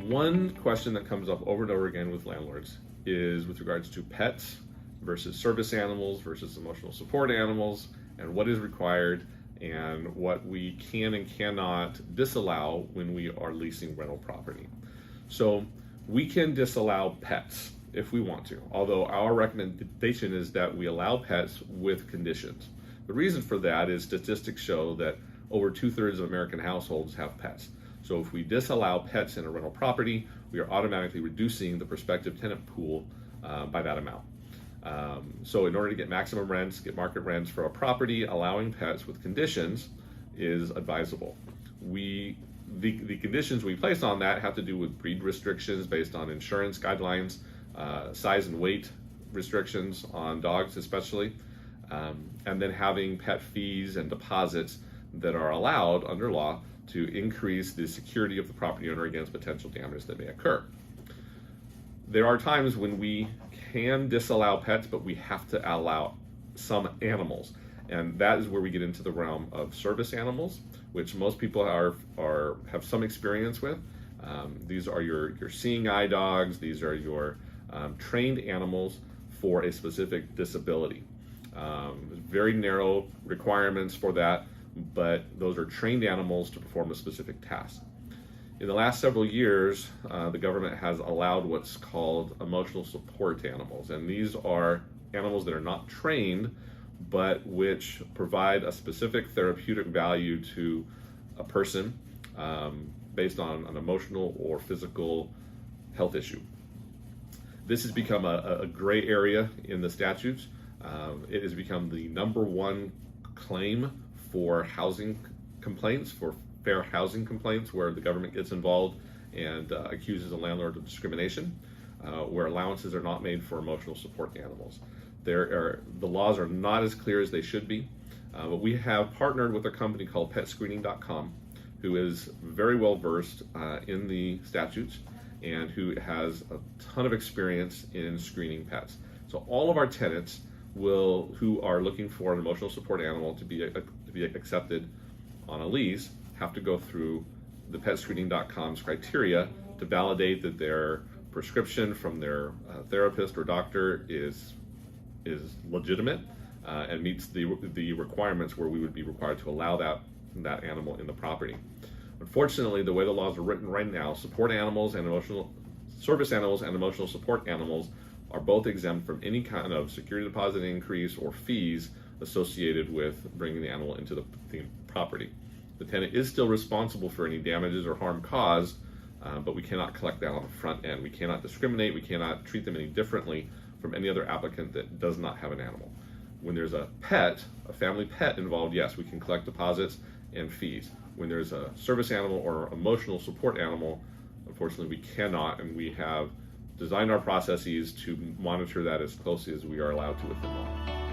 One question that comes up over and over again with landlords is with regards to pets versus service animals versus emotional support animals, and what is required and what we can and cannot disallow when we are leasing rental property. So we can disallow pets if we want to, although our recommendation is that we allow pets with conditions. The reason for that is statistics show that over 2/3 of American households have pets. So if we disallow pets in a rental property, we are automatically reducing the prospective tenant pool by that amount. So in order to get maximum rents, get market rents for a property, allowing pets with conditions is advisable. The conditions we place on that have to do with breed restrictions based on insurance guidelines, size and weight restrictions on dogs especially, and then having pet fees and deposits that are allowed under law to increase the security of the property owner against potential damage that may occur. There are times when we can disallow pets, but we have to allow some animals. And that is where we get into the realm of service animals, which most people have some experience with. These are your seeing eye dogs. These are your trained animals for a specific disability. Very narrow requirements for that, but those are trained animals to perform a specific task. In the last several years, the government has allowed what's called emotional support animals, and these are animals that are not trained, but which provide a specific therapeutic value to a person based on an emotional or physical health issue. This has become a gray area in the statutes. It has become the #1 claim for housing complaints, for fair housing complaints, where the government gets involved and accuses a landlord of discrimination, where allowances are not made for emotional support animals. The laws are not as clear as they should be, but we have partnered with a company called PetScreening.com, who is very well versed in the statutes and who has a ton of experience in screening pets. So all of our tenants who are looking for an emotional support animal to be accepted on a lease have to go through the PetScreening.com's criteria to validate that their prescription from their therapist or doctor is legitimate and meets the requirements where we would be required to allow that animal in the property. Unfortunately, the way the laws are written right now, support animals and service animals and emotional support animals are both exempt from any kind of security deposit increase or fees associated with bringing the animal into the property. The tenant is still responsible for any damages or harm caused, but we cannot collect that on the front end. We cannot discriminate. We cannot treat them any differently from any other applicant that does not have an animal. When there's a family pet involved, yes, we can collect deposits and fees. When there's a service animal or emotional support animal, unfortunately we cannot, and we have designed our processes to monitor that as closely as we are allowed to within law.